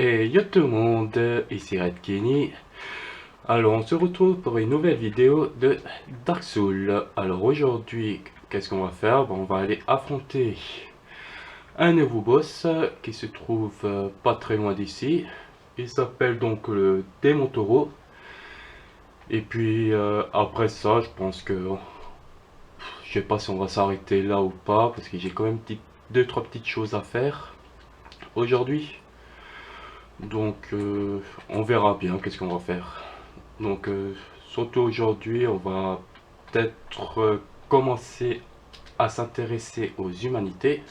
Et yo tout le monde, ici Red Kenny. Alors on se retrouve pour une nouvelle vidéo de Dark Souls. Alors aujourd'hui, qu'est-ce qu'on va faire? Bon, on va aller affronter un nouveau boss qui se trouve pas très loin d'ici. Il s'appelle donc le Démon Taureau. Et puis après ça, je pense que je sais pas si on va s'arrêter là ou pas parce que j'ai quand même deux trois petites choses à faire aujourd'hui. Donc on verra bien qu'est-ce qu'on va faire. Donc surtout aujourd'hui, on va peut-être commencer à s'intéresser aux humanités.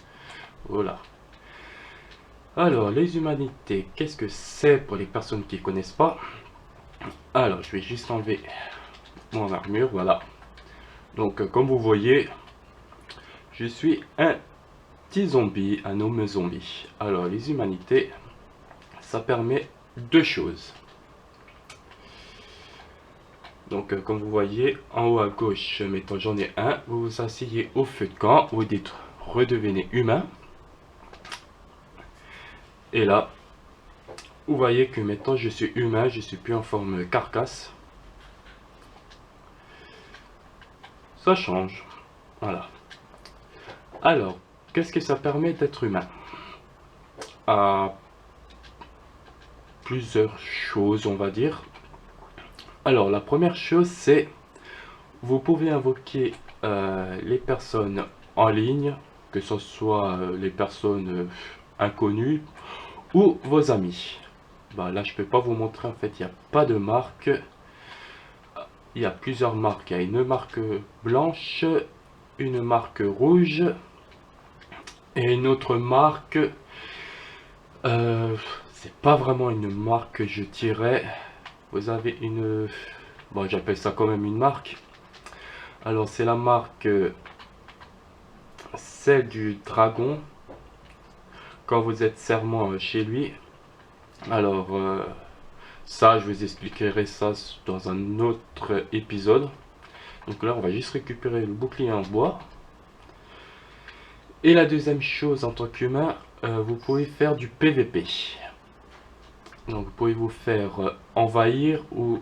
Voilà. Alors les humanités, qu'est-ce que c'est pour les personnes qui ne connaissent pas? Alors je vais juste enlever mon armure, voilà. Donc comme vous voyez, je suis un petit zombie, un homme zombie. Alors les humanités, ça permet deux choses. Donc comme vous voyez en haut à gauche, mettons j'en ai un, vous vous asseyez au feu de camp, vous dites redevenez humain. Et là, vous voyez que maintenant je suis humain, je suis plus en forme carcasse. Ça change. Voilà. Alors, qu'est-ce que ça permet d'être humain? À plusieurs choses, on va dire. Alors, la première chose, c'est vous pouvez invoquer les personnes en ligne, que ce soit les personnes inconnues ou vos amis. Bah, là, je peux pas vous montrer, en fait, il n'y a pas de marque. Il y a plusieurs marques. Il y a une marque blanche, une marque rouge et une autre marque. Euh, c'est pas vraiment une marque, je dirais. Vous avez une. Bon, j'appelle ça quand même une marque. Alors, c'est la marque. Celle du dragon. Quand vous êtes serment chez lui. Alors, ça, je vous expliquerai ça dans un autre épisode. Donc là, on va juste récupérer le bouclier en bois. Et la deuxième chose en tant qu'humain, vous pouvez faire du PVP. Donc vous pouvez vous faire envahir ou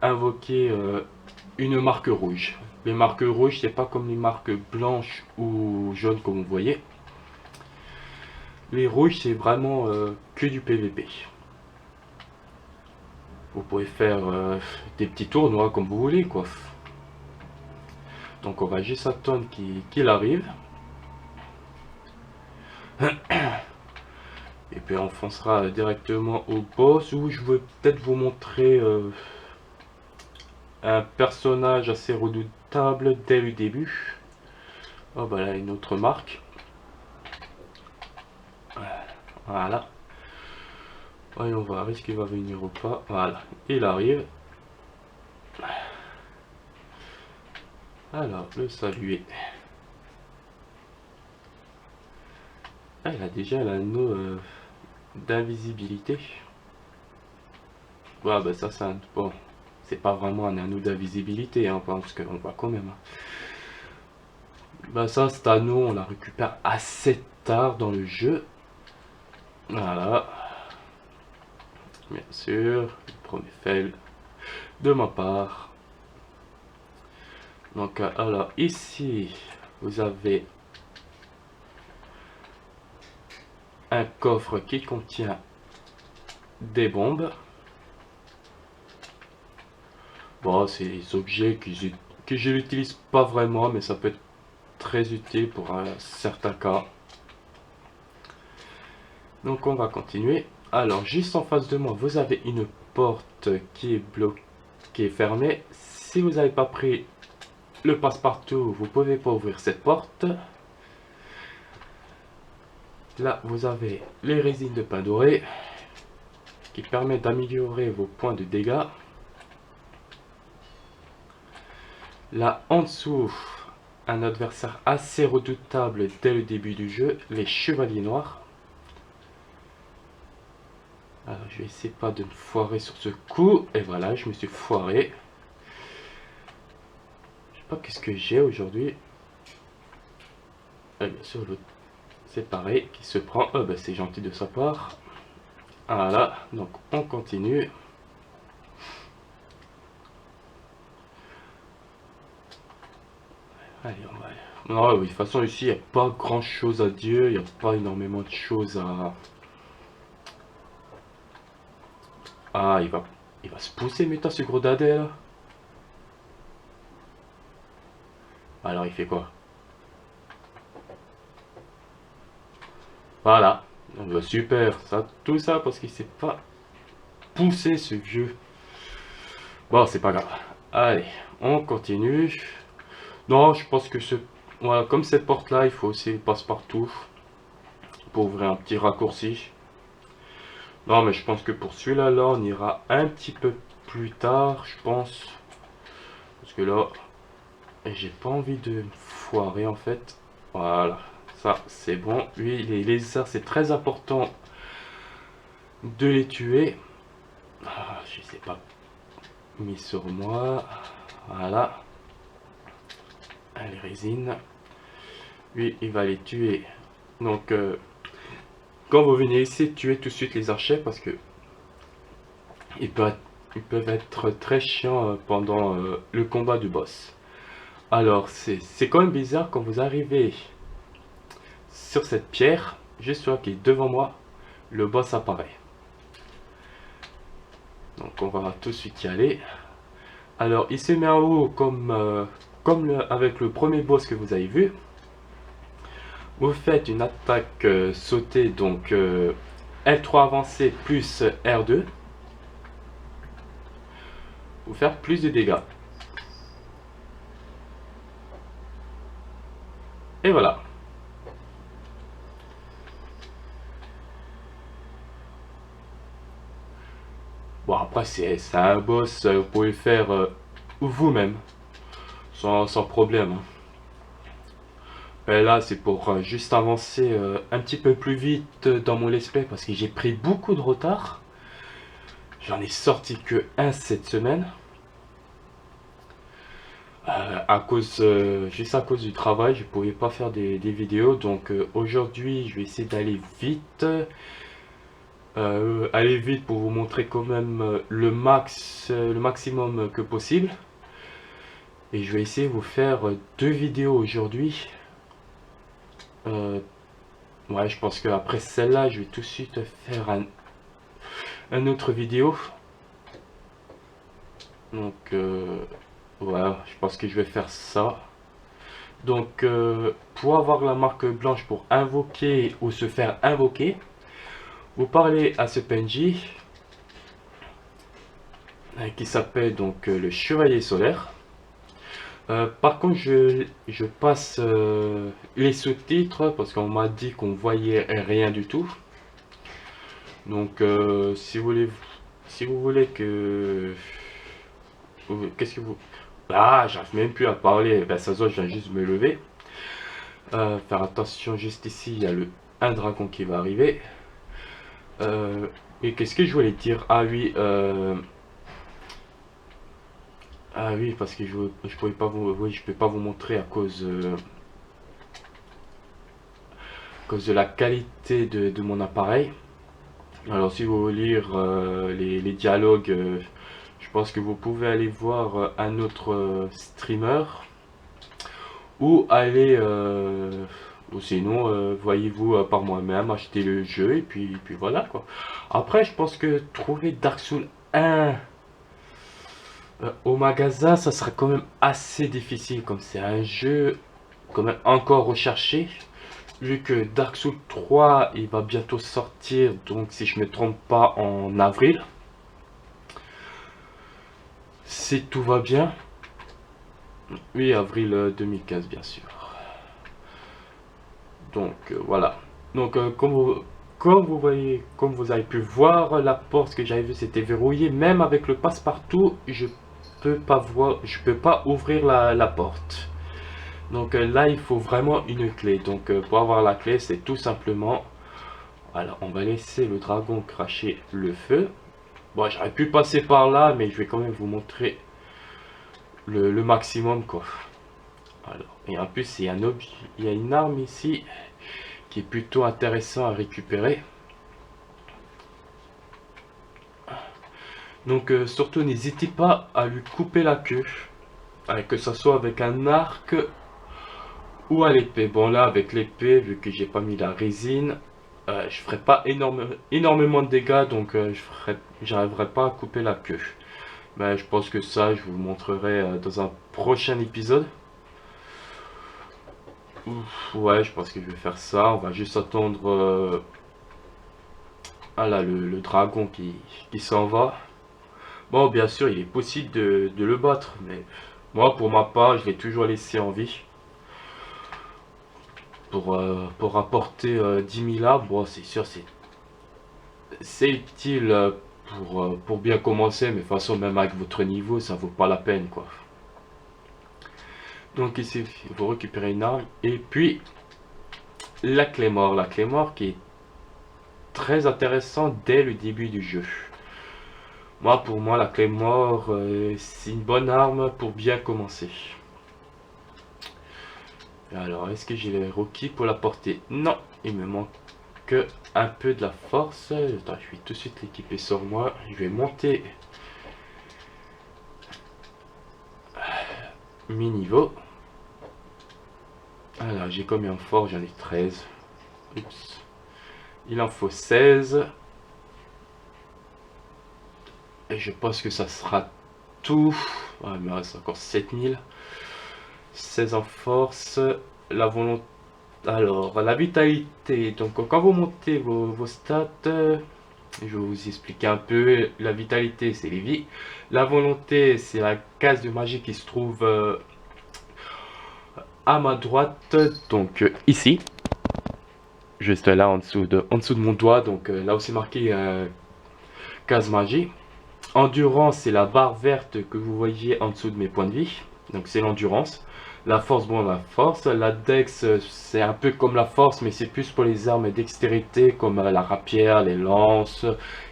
invoquer une marque rouge. Les marques rouges, c'est pas comme les marques blanches ou jaunes comme vous voyez. Les rouges, c'est vraiment que du PVP. Vous pouvez faire des petits tournois comme vous voulez, quoi. Donc on va juste attendre qu'il arrive. Et puis on foncera directement au boss où je veux peut-être vous montrer un personnage assez redoutable dès le début. Oh bah là une autre marque. Voilà. Voyons voir, est-ce qu'il va venir ou pas? Voilà, il arrive. Alors, le saluer. Ah, il a déjà l'anneau d'invisibilité. Ouais, bah ça c'est un... Bon, c'est pas vraiment un anneau d'invisibilité, hein, parce qu'on voit quand même. Bah ça, cet anneau, on la récupère assez tard dans le jeu. Voilà. Bien sûr, le premier fail de ma part. Donc, alors ici, vous avez un coffre qui contient des bombes. Bon, c'est des objets que je n'utilise pas vraiment, mais ça peut être très utile pour certains cas. Donc on va continuer. Alors juste en face de moi, vous avez une porte qui est bloquée, qui est fermée. Si vous n'avez pas pris le passe-partout, vous ne pouvez pas ouvrir cette porte. Là, vous avez les résines de pain doré qui permettent d'améliorer vos points de dégâts. Là, en dessous, un adversaire assez redoutable dès le début du jeu, les chevaliers noirs. Alors, je vais essayer pas de me foirer sur ce coup. Et voilà, je me suis foiré. Je sais pas qu'est-ce que j'ai aujourd'hui. Et bien sûr, l'autre, c'est pareil, qui se prend. Oh, bah, c'est gentil de sa part. Voilà, donc on continue. Allez, on va aller. Non, oui, de toute façon, ici, il n'y a pas grand chose à dire. Il n'y a pas énormément de choses à. Ah, il va se pousser, mais ce gros dadais là. Alors, il fait quoi? Voilà. Super. Ça, tout ça parce qu'il s'est pas poussé, ce vieux. Bon, c'est pas grave. Allez, on continue. Non, je pense que ce. Voilà, comme cette porte là, il faut aussi passe-partout pour ouvrir un petit raccourci. Non, mais je pense que pour celui-là, là, on ira un petit peu plus tard, je pense. Parce que là, j'ai pas envie de me foirer en fait. Voilà, ça c'est bon. Oui, les lézards, c'est très important de les tuer. Ah, je sais pas mis sur moi. Voilà. Les résines. Lui, il va les tuer. Donc, quand vous venez ici, tuez tout de suite les archers parce que ils peuvent être très chiants pendant le combat du boss. Alors, c'est quand même bizarre quand vous arrivez sur cette pierre, juste là qui est devant moi, le boss apparaît. Donc on va tout de suite y aller. Alors il se met en haut comme avec le premier boss que vous avez vu. Vous faites une attaque sautée, donc L3 avancé plus R2. Vous faire plus de dégâts. Et voilà. Bon après c'est un boss, vous pouvez le faire vous-même, sans problème. Hein. Et là c'est pour juste avancer un petit peu plus vite dans mon let's play parce que j'ai pris beaucoup de retard. J'en ai sorti que un cette semaine. Juste à cause du travail, je pouvais pas faire des vidéos. Donc aujourd'hui, je vais essayer d'aller vite. Aller vite pour vous montrer quand même le maximum que possible. Et je vais essayer de vous faire 2 vidéos aujourd'hui. Ouais, je pense qu'après celle-là, je vais tout de suite faire un autre vidéo. Donc voilà, je pense que je vais faire ça. Donc pour avoir la marque blanche pour invoquer ou se faire invoquer, vous parlez à ce PNJ qui s'appelle donc le Chevalier Solaire. Par contre, je passe les sous-titres parce qu'on m'a dit qu'on voyait rien du tout. Donc, si vous voulez que, qu'est-ce que vous, ah, j'arrive même plus à parler. Ben ça se voit, je viens juste de me lever. Faire attention, juste ici, il y a un dragon qui va arriver. Et qu'est-ce que je voulais dire? Ah oui. Ah oui, parce que je pouvais pas vous, oui, je peux pas vous montrer à cause de la qualité de mon appareil. Alors si vous voulez lire les dialogues, je pense que vous pouvez aller voir un autre streamer ou aller, ou sinon voyez-vous par moi-même acheter le jeu et puis voilà quoi. Après je pense que trouver Dark Souls 1 au magasin, ça sera quand même assez difficile, comme c'est un jeu quand même encore recherché. Vu que Dark Souls 3, il va bientôt sortir, donc si je me trompe pas, en avril. Si tout va bien. Oui, avril 2015, bien sûr. Donc voilà. Donc comme vous voyez, comme vous avez pu voir, la porte que j'avais vue c'était verrouillé. Même avec le passe-partout, je peux pas ouvrir la porte. Donc là, il faut vraiment une clé. Donc pour avoir la clé, c'est tout simplement... Alors, on va laisser le dragon cracher le feu. Bon, j'aurais pu passer par là, mais je vais quand même vous montrer le maximum, quoi. Alors, et en plus, il y a une arme ici qui est plutôt intéressant à récupérer. Donc surtout n'hésitez pas à lui couper la queue, que ce soit avec un arc ou à l'épée. Bon là avec l'épée, vu que j'ai pas mis la résine, je ferai pas énormément de dégâts, donc j'arriverai pas à couper la queue. Mais je pense que ça je vous montrerai dans un prochain épisode. Ouf, ouais, je pense que je vais faire ça. On va juste attendre ah là, le dragon qui s'en va. Bon, bien sûr, il est possible de le battre, mais moi, pour ma part, je l'ai toujours laissé en vie. Pour rapporter 10 000 arbres, bon, c'est sûr, c'est utile pour bien commencer, mais de toute façon, même avec votre niveau, ça vaut pas la peine, quoi. Donc ici, vous récupérez une arme, et puis la clé mort qui est très intéressant dès le début du jeu. Moi, pour moi, la clé mort, c'est une bonne arme pour bien commencer. Alors, est-ce que j'ai les requis pour la porter? Non, il me manque un peu de la force. Attends, je vais tout de suite l'équiper sur moi. Je vais monter mes niveaux. Alors, j'ai combien de force? J'en ai 13. Oups. Il en faut 16. Et je pense que ça sera tout. Ah, il me reste encore 7000. 16 en force. La volonté. Alors, la vitalité. Donc, quand vous montez vos stats, je vais vous expliquer un peu. La vitalité, c'est les vies. La volonté, c'est la case de magie qui se trouve à ma droite. Donc, ici. Juste là, en dessous de mon doigt. Donc, là où c'est marqué case magie. Endurance, c'est la barre verte que vous voyez en dessous de mes points de vie. Donc, c'est l'endurance. La force, bon, la force. La dex, c'est un peu comme la force, mais c'est plus pour les armes dextérité, comme la rapière, les lances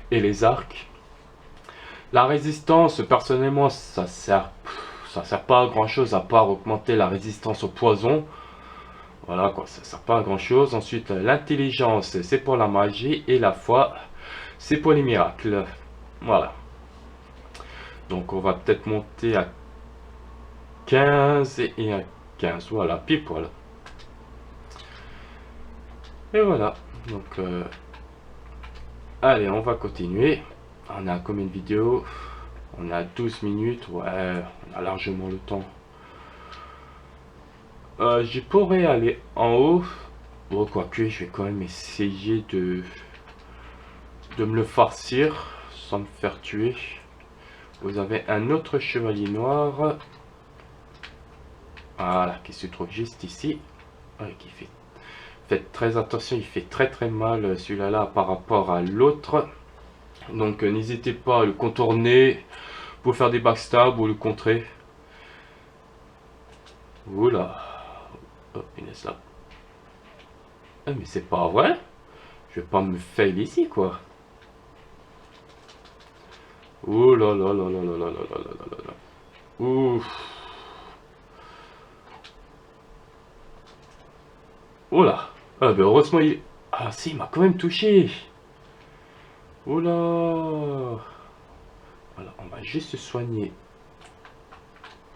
et les arcs. La résistance, personnellement, ça sert pas à grand chose à part augmenter la résistance au poison. Voilà quoi, ça sert pas à grand chose. Ensuite, l'intelligence, c'est pour la magie. Et la foi, c'est pour les miracles. Voilà. Donc, on va peut-être monter à 15 et à 15. Voilà, pile poil. Et voilà. Donc, allez, on va continuer. On a combien de vidéos? On a 12 minutes. Ouais, on a largement le temps. Je pourrais aller en haut. Bon, quoique, je vais quand même essayer de me le farcir sans me faire tuer. Vous avez un autre chevalier noir. Voilà, qui se trouve juste ici. Ouais, qui fait... Faites très attention, il fait très mal celui-là par rapport à l'autre. Donc n'hésitez pas à le contourner pour faire des backstabs ou le contrer. Oula. Oh, finesse là. Ah, mais c'est pas vrai. Je vais pas me fail ici, quoi. Ouh là là là là là là là là là là là. Ouf. Oula. Ah, ben heureusement il... Ah si, il m'a quand même touché. Oula. Voilà, on va juste se soigner.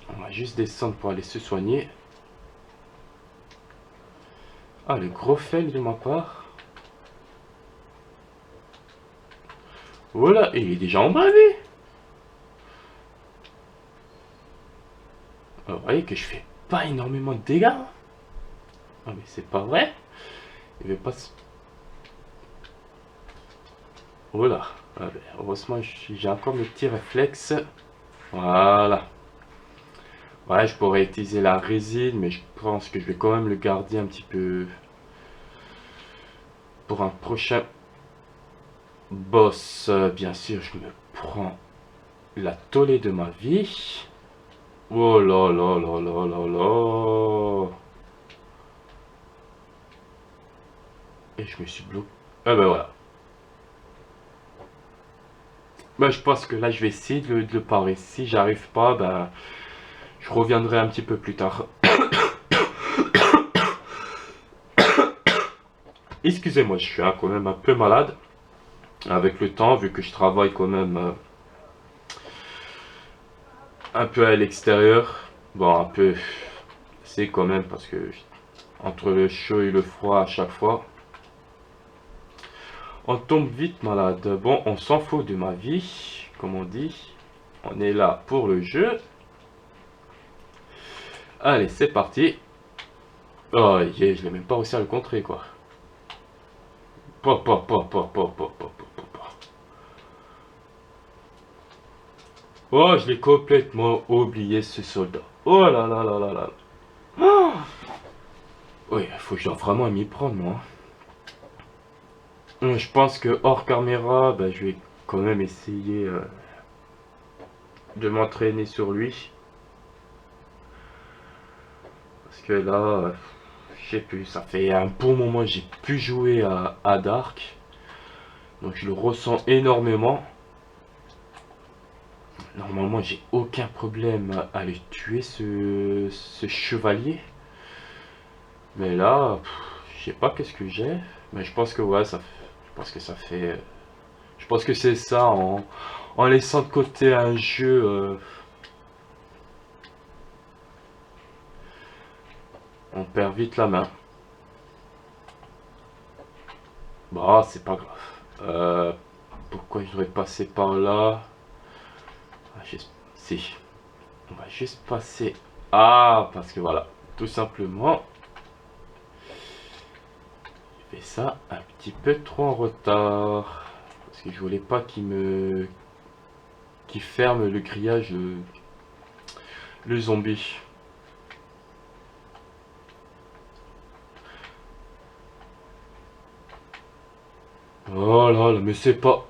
On va juste descendre pour aller se soigner. Ah, le gros fail de ma part. Voilà, et il est déjà en bas, lui. Alors, vous voyez que je fais pas énormément de dégâts. Ah, mais c'est pas vrai. Il veut pas se... Voilà. Ah, ben, heureusement, j'ai encore mes petits réflexes. Voilà. Ouais, je pourrais utiliser la résine, mais je pense que je vais quand même le garder un petit peu pour un prochain boss. Bien sûr, je me prends la tollée de ma vie. Oh là là là là là là. Et je me suis bloqué. Ah ben voilà. Ben, je pense que là, je vais essayer de le parer. Si j'arrive pas, ben, je reviendrai un petit peu plus tard. Excusez-moi, je suis quand même un peu malade avec le temps, vu que je travaille quand même un peu à l'extérieur. Bon, un peu, c'est quand même parce que entre le chaud et le froid à chaque fois, on tombe vite malade. Bon, on s'en fout de ma vie, comme on dit. On est là pour le jeu. Allez, c'est parti. Oh, yeah, je l'ai même pas réussi à le contrer, quoi. Pop, pop, pop, pop, pop, pop, pop, pop, pop. Oh, je l'ai complètement oublié, ce soldat. Oh là là là là là. Oh, oui, il faut que je dois vraiment m'y prendre, moi. Je pense que hors caméra, bah, je vais quand même essayer de m'entraîner sur lui. Parce que là, je sais plus, ça fait un bon moment que j'ai pu jouer à Dark. Donc je le ressens énormément. Normalement, j'ai aucun problème à le tuer, ce chevalier. Mais là, je sais pas qu'est-ce que j'ai. Mais je pense que ouais, je pense que ça fait. Je pense que c'est ça en laissant de côté un jeu. On perd vite la main. Bah, c'est pas grave. Pourquoi je devrais passer par là? Si. On va juste passer. Ah, parce que voilà. Tout simplement. J'ai fait ça un petit peu trop en retard. Parce que je voulais pas qu'il ferme le grillage, le zombie. Oh là là, mais c'est pas.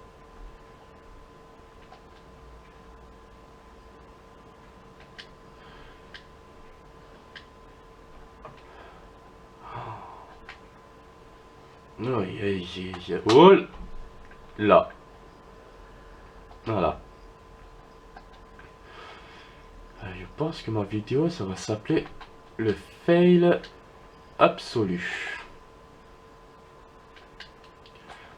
Non, oh là. Voilà. Je pense que ma vidéo, ça va s'appeler le fail absolu.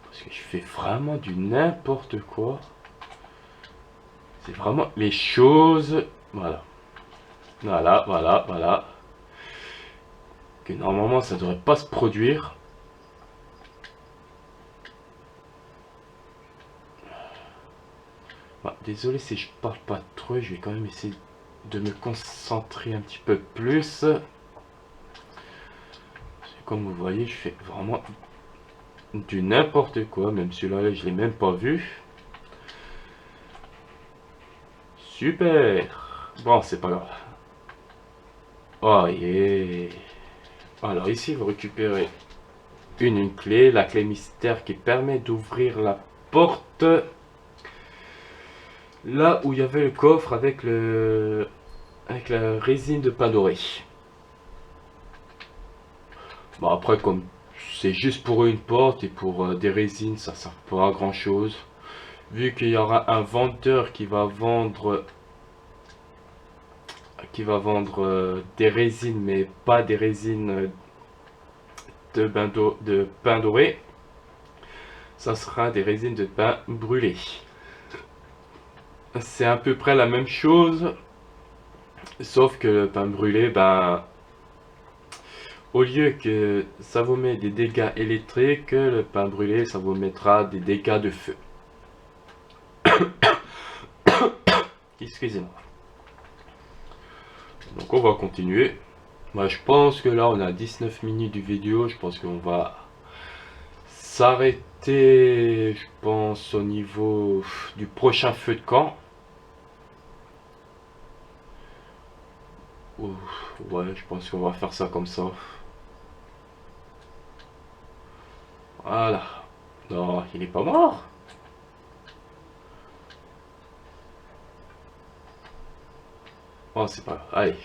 Parce que je fais vraiment du n'importe quoi. C'est vraiment les choses. Voilà. Voilà, voilà, voilà. Que normalement, ça devrait pas se produire. Bah, désolé si je parle pas trop, je vais quand même essayer de me concentrer un petit peu plus. Comme vous voyez, je fais vraiment du n'importe quoi, même celui-là, je l'ai même pas vu. Super. Bon, c'est pas grave. Oh yeah. Alors ici, vous récupérez une clé, la clé mystère qui permet d'ouvrir la porte. Là où il y avait le coffre avec la résine de pain doré. Bon après comme c'est juste pour une porte et pour des résines, ça sert pas à grand chose. Vu qu'il y aura un vendeur qui va vendre des résines, mais pas des résines de pain doré, ça sera des résines de pain brûlé. C'est à peu près la même chose, sauf que le pain brûlé, ben, au lieu que ça vous met des dégâts électriques, le pain brûlé, ça vous mettra des dégâts de feu. Excusez-moi. Donc on va continuer. Moi je pense que là on a 19 minutes de vidéo. Je pense qu'on va s'arrêter, je pense, au niveau du prochain feu de camp. Ouais, je pense qu'on va faire ça comme ça. Voilà. Non, il est pas mort. Oh, c'est pas grave. Allez.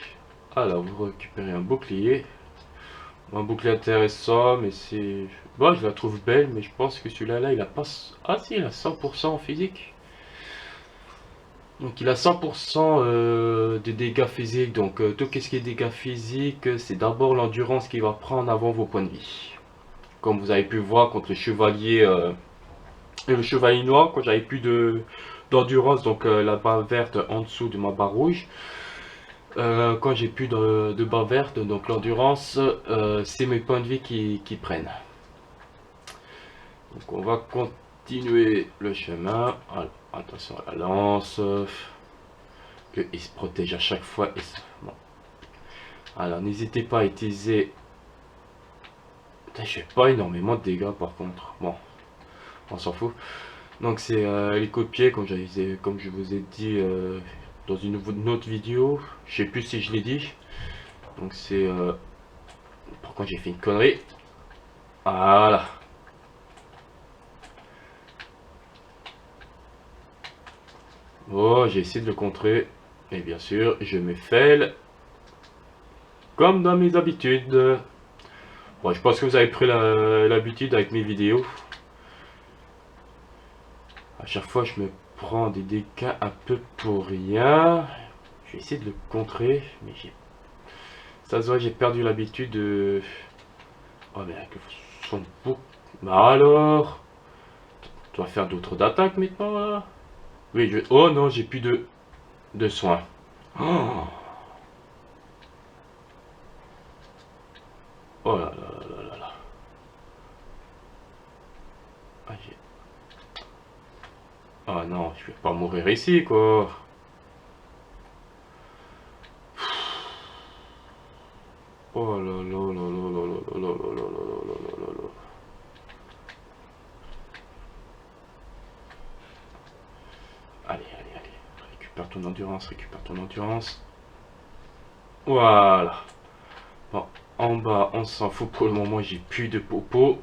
Alors, vous récupérez un bouclier. Un bouclier intéressant, mais c'est... Bon, je la trouve belle, mais je pense que celui-là, là, il a pas... Ah si, il a 100% en physique. Donc il a 100% de dégâts physiques. Donc tout ce qui est dégâts physiques, c'est d'abord l'endurance qui va prendre avant vos points de vie. Comme vous avez pu voir contre le chevalier noir, quand j'avais plus d'endurance, donc la barre verte en dessous de ma barre rouge. Quand j'ai plus de barre verte, donc l'endurance, c'est mes points de vie qui prennent. Donc on va continuer le chemin. Alors, attention à la lance, qu'il se protège à chaque fois. Et ça, bon. Alors n'hésitez pas à utiliser. Je fais pas énormément de dégâts par contre. Bon, on s'en fout. Donc c'est les coups de pied, comme je vous ai dit dans une autre vidéo. Je sais plus si je l'ai dit. Donc c'est pourquoi j'ai fait une connerie. Voilà. Oh, j'ai essayé de le contrer. Et bien sûr, je me fail. Comme dans mes habitudes. Bon, je pense que vous avez pris l'habitude avec mes vidéos. À chaque fois, je me prends des dégâts un peu pour rien. Je vais essayer de le contrer, mais ça se voit, j'ai perdu l'habitude de... Oh, mais avec le son de bouc... Bah alors... Tu vas faire d'autres attaques maintenant, là. Oui, je... Oh non, j'ai plus de soins. Oh, oh là là là là là. Ah, ah non, je vais pas mourir ici, quoi. Oh là là là là là là là là là là là là. Allez, allez, allez. Récupère ton endurance, récupère ton endurance. Voilà. Bon, en bas, on s'en fout pour le moment, j'ai plus de popo.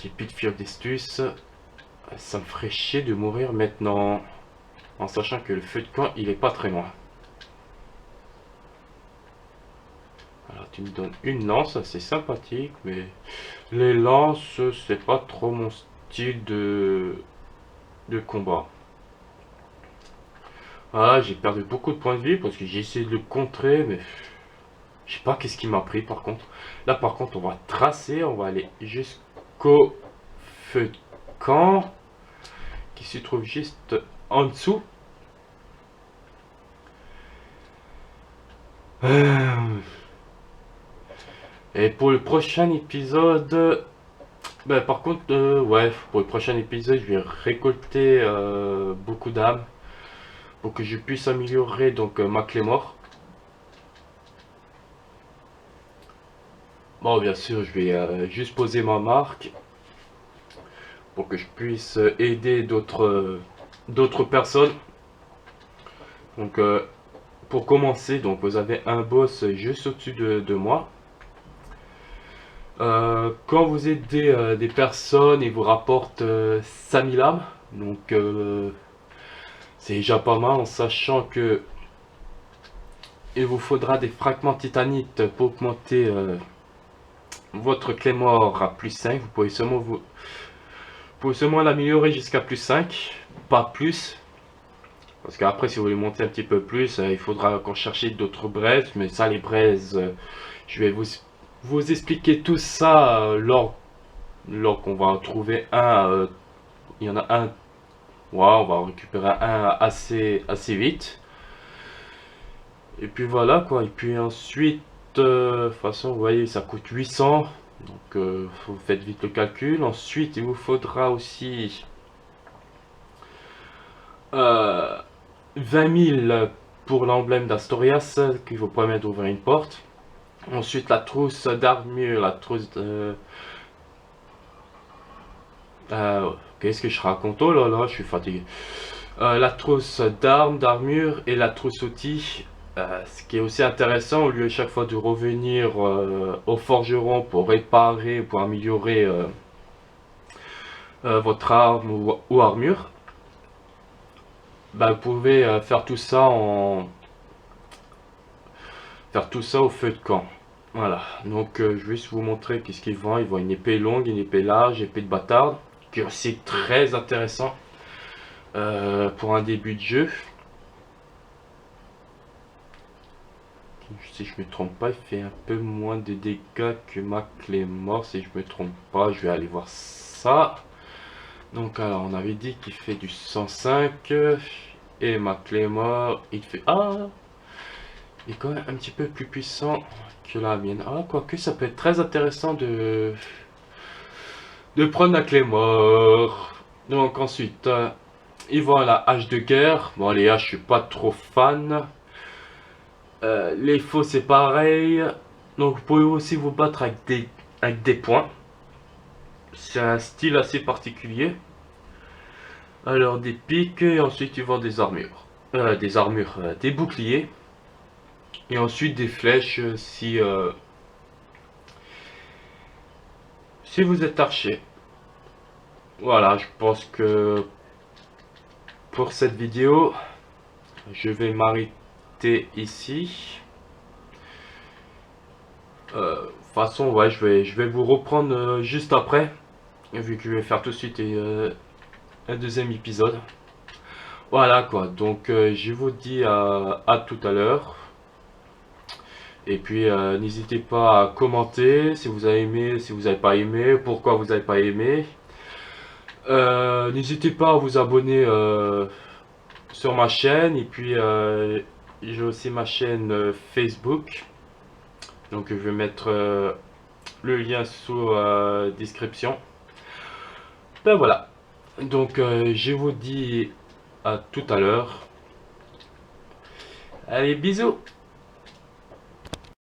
J'ai plus de fièvre d'estus. Ça me ferait chier de mourir maintenant. En sachant que le feu de camp, il est pas très loin. Alors, tu me donnes une lance, c'est sympathique, mais les lances, c'est pas trop mon style de combat. Voilà, j'ai perdu beaucoup de points de vie parce que j'ai essayé de le contrer, mais je sais pas qu'est-ce qui m'a pris par contre. Là, par contre, on va tracer, on va aller jusqu'au feu de camp qui se trouve juste en dessous. Et pour le prochain épisode, ben, par contre, ouais, pour le prochain épisode, je vais récolter beaucoup d'âmes pour que je puisse améliorer donc ma clé mort. Bon, bien sûr, je vais juste poser ma marque pour que je puisse aider d'autres personnes. Donc, pour commencer, donc vous avez un boss juste au-dessus de moi. Quand vous aidez des personnes, ils vous rapportent 5000 âmes. Donc c'est déjà pas mal en sachant que il vous faudra des fragments titanites pour augmenter votre clé mort à plus 5. Vous pouvez seulement l'améliorer jusqu'à plus 5, pas plus. Parce qu'après, si vous voulez monter un petit peu plus, il faudra encore chercher d'autres braises. Mais ça, les braises, je vais vous expliquer tout ça lors qu'on va en trouver un. Il y en a un. Ouais, on va en récupérer un assez vite. Et puis voilà quoi. Et puis ensuite, de toute façon, vous voyez, ça coûte 800. Donc, vous faites vite le calcul. Ensuite, il vous faudra aussi 20 000 pour l'emblème d'Astorias qui vous permet d'ouvrir une porte. Ensuite, la trousse d'armure, la trousse de... qu'est-ce que je raconte? Oh là là, je suis fatigué. La trousse d'armure et la trousse outils. Ce qui est aussi intéressant, au lieu chaque fois de revenir au forgeron pour réparer, pour améliorer votre arme ou armure, bah, vous pouvez faire tout ça au feu de camp. Voilà, donc je vais juste vous montrer qu'est-ce qu'ils vendent. Ils vendent une épée longue, une épée large, une épée de bâtard, qui est aussi très intéressant pour un début de jeu. Si je me trompe pas, il fait un peu moins de dégâts que ma clé mort. Si je me trompe pas, je vais aller voir ça. Donc alors on avait dit qu'il fait du 105 et ma Claymore il fait il est quand même un petit peu plus puissant que la mienne. Quoique ça peut être très intéressant de prendre la Claymore. Donc ensuite ils vont à la hache de guerre. Bon les haches je suis pas trop fan. Les faux c'est pareil. Donc vous pouvez aussi vous battre avec des points. C'est un style assez particulier. Alors des piques et ensuite ils vendent des armures. Des boucliers. Et ensuite des flèches si vous êtes archer. Voilà, je pense que pour cette vidéo, je vais m'arrêter ici. De toute façon, ouais, je vais vous reprendre juste après, vu que je vais faire tout de suite un deuxième épisode. Voilà quoi, donc je vous dis à tout à l'heure. Et puis n'hésitez pas à commenter si vous avez aimé, si vous n'avez pas aimé, pourquoi vous n'avez pas aimé. N'hésitez pas à vous abonner sur ma chaîne. Et puis j'ai aussi ma chaîne Facebook. Donc je vais mettre le lien sous description. Ben voilà. Donc je vous dis à tout à l'heure. Allez, bisous!